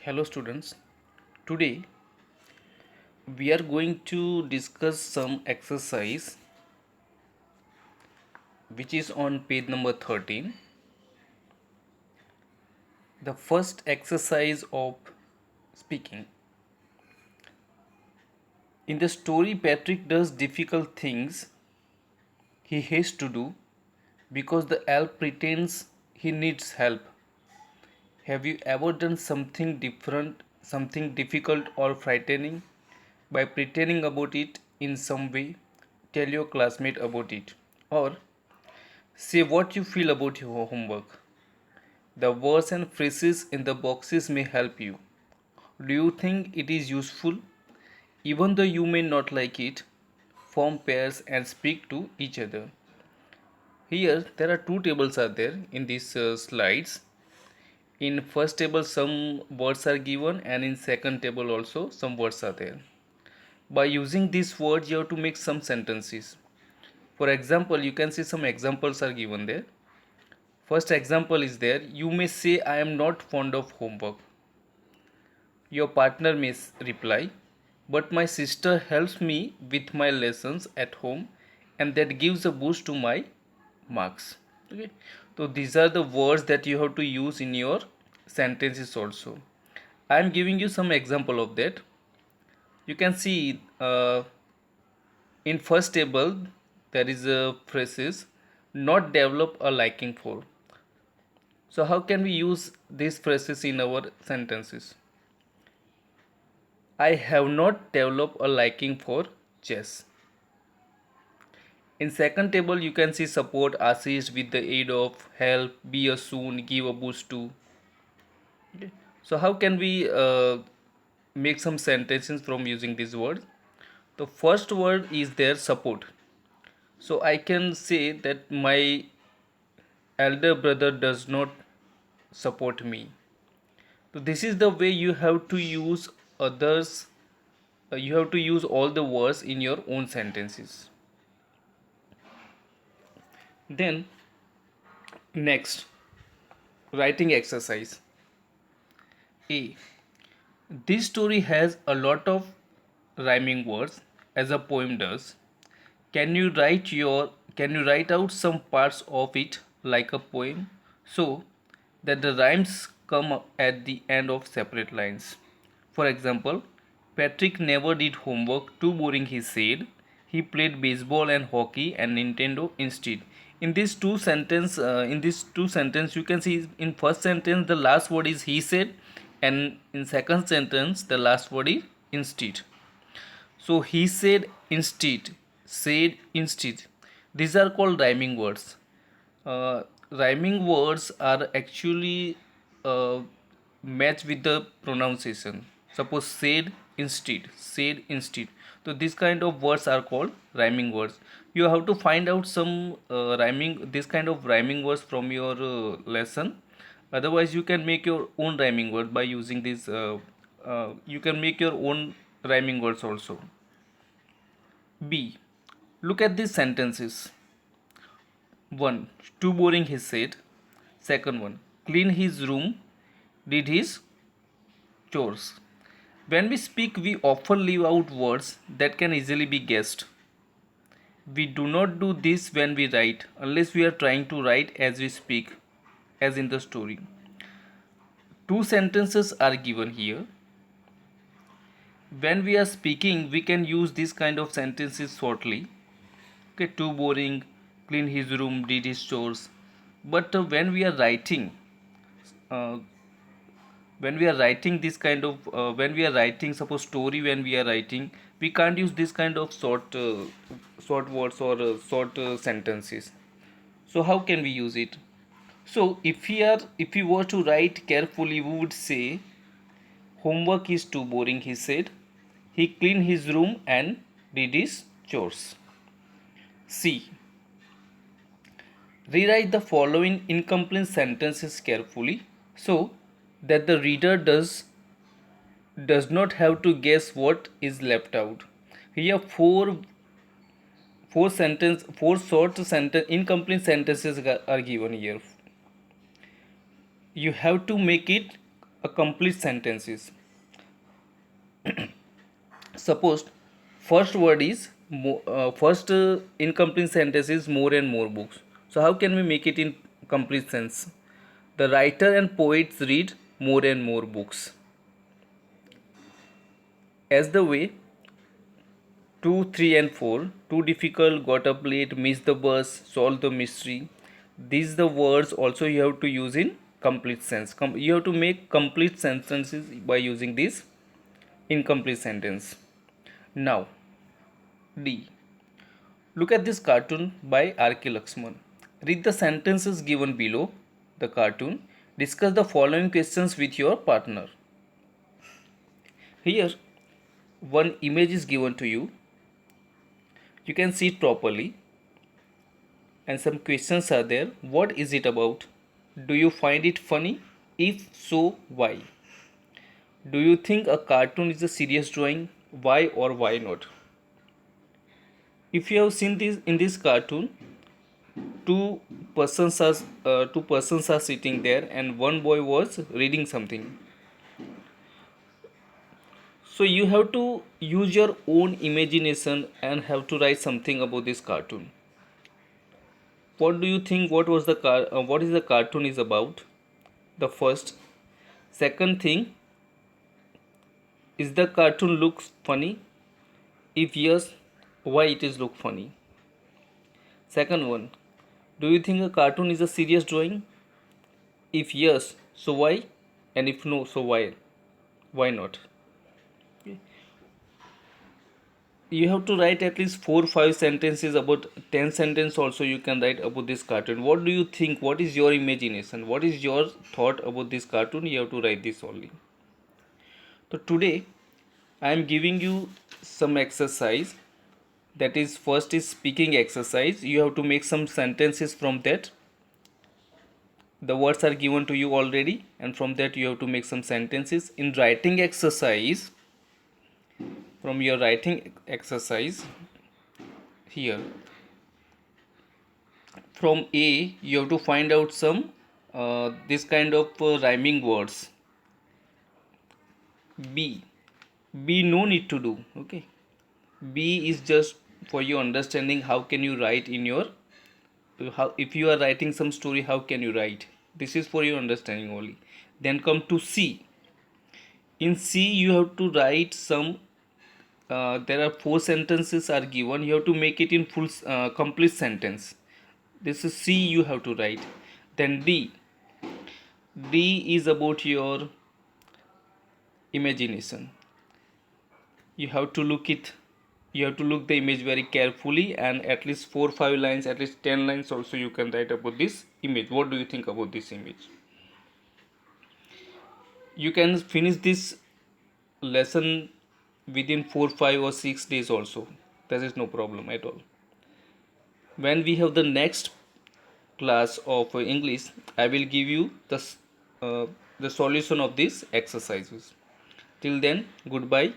Hello students. Today we are going to discuss some exercise which is on page number 13. The first exercise of speaking. In the story, Patrick does difficult things he has to do because the elf pretends he needs help. Have you ever done something different, something difficult or frightening by pretending about it in some way? Tell your classmate about it. Or say what you feel about your homework. The words and phrases in the boxes may help you. Do you think it is useful? Even though you may not like it, form pairs and speak to each other. Here there are two tables are there in these slides. In first table some words are given and in second table also some words are there. By using these words you have to make some sentences. For example, you can see some examples are given there. First example is there. You may say I am not fond of homework. Your partner may reply, but my sister helps me with my lessons at home and that gives a boost to my marks. Okay. So these are the words that you have to use in your sentences also. I am giving you some example of that. You can see in first table there is a phrases not develop a liking for. So how can we use these phrases in our sentences? I have not developed a liking for chess. In second table you can see support, assist, with the aid of, help, be a soon, give a boost to. Okay. So how can we make some sentences from using these words? The first word is their support. So I can say that my elder brother does not support me. So this is the way you have to use others. You have to use all the words in your own sentences. Then next, writing exercise. A. This story has a lot of rhyming words as a poem does. Can you write out some parts of it like a poem so that the rhymes come up at the end of separate lines? For example, Patrick never did homework, too boring he said. He played baseball and hockey and Nintendo instead. In these two sentence you can see in first sentence the last word is he said and in second sentence the last word is instead. So he said instead. These are called rhyming words. Rhyming words are actually uh, match with the pronunciation. Suppose said instead. So these kind of words are called rhyming words. You have to find out some this kind of rhyming words from your lesson. Otherwise, you can make your own rhyming words by using this. You can make your own rhyming words also. B. Look at these sentences. 1. Too boring, he said. Second one. Clean his room, did his chores. When we speak, we often leave out words that can easily be guessed. We do not do this when we write, unless we are trying to write as we speak, as in the story. Two sentences are given here. When we are speaking, we can use this kind of sentences shortly. Okay, too boring, clean his room, did his chores. But uh, when we are writing this kind of when we are writing suppose story, when we are writing we can't use this kind of short words or short sentences. So how can we use it? So if we were to write carefully, we would say homework is too boring, he said. He cleaned his room and did his chores. C. Rewrite the following incomplete sentences carefully so that the reader does not have to guess what is left out. Here four short sentence incomplete sentences are given here. You have to make it a complete sentences. Suppose first word is first incomplete sentence is more and more books. So how can we make it in complete sense? The writer and poets read more and more books. As the way 2, 3 and 4, too difficult, got up late, missed the bus, solve the mystery. These the words also you have to use in complete sense. You have to make complete sentences by using this incomplete sentence. Now, D. Look at this cartoon by R.K. Lakshman. Read the sentences given below the cartoon. Discuss the following questions with your partner. Here, one image is given to you. You can see it properly. And some questions are there. What is it about? Do you find it funny? If so, why? Do you think a cartoon is a serious drawing? Why or why not? If you have seen this in this cartoon, two two persons are sitting there, and one boy was reading something. So you have to use your own imagination and have to write something about this cartoon. What do you think? What is the cartoon is about? The first. Second thing, is the cartoon looks funny? If yes, why it is look funny? Second one, do you think a cartoon is a serious drawing? If yes, so why? And if no, so why? Why not? You have to write at least 4 5 sentences, about 10 sentences also you can write about this cartoon. What do you think? What is your imagination? What is your thought about this cartoon? You have to write this only. So today I am giving you some exercise. That is, first is speaking exercise. You have to make some sentences from that. The words are given to you already, and from that you have to make some sentences. In writing exercise, from your writing exercise, here from A you have to find out some this kind of rhyming words. B no need to do. Okay, B is just for your understanding. How can you write in your how, if you are writing some story, how can you write? This is for your understanding only. Then come to C. In C you have to write some there are 4 sentences are given. You have to make it in full complete sentence. This is C you have to write. Then D is about your imagination. You have to look it, you have to look the image very carefully, and at least 4 5 lines, at least 10 lines also you can write about this image. What do you think about this image? You can finish this lesson within 4 5 or 6 days also. There is no problem at all. When we have the next class of English, I will give you the solution of these exercises. Till then, goodbye.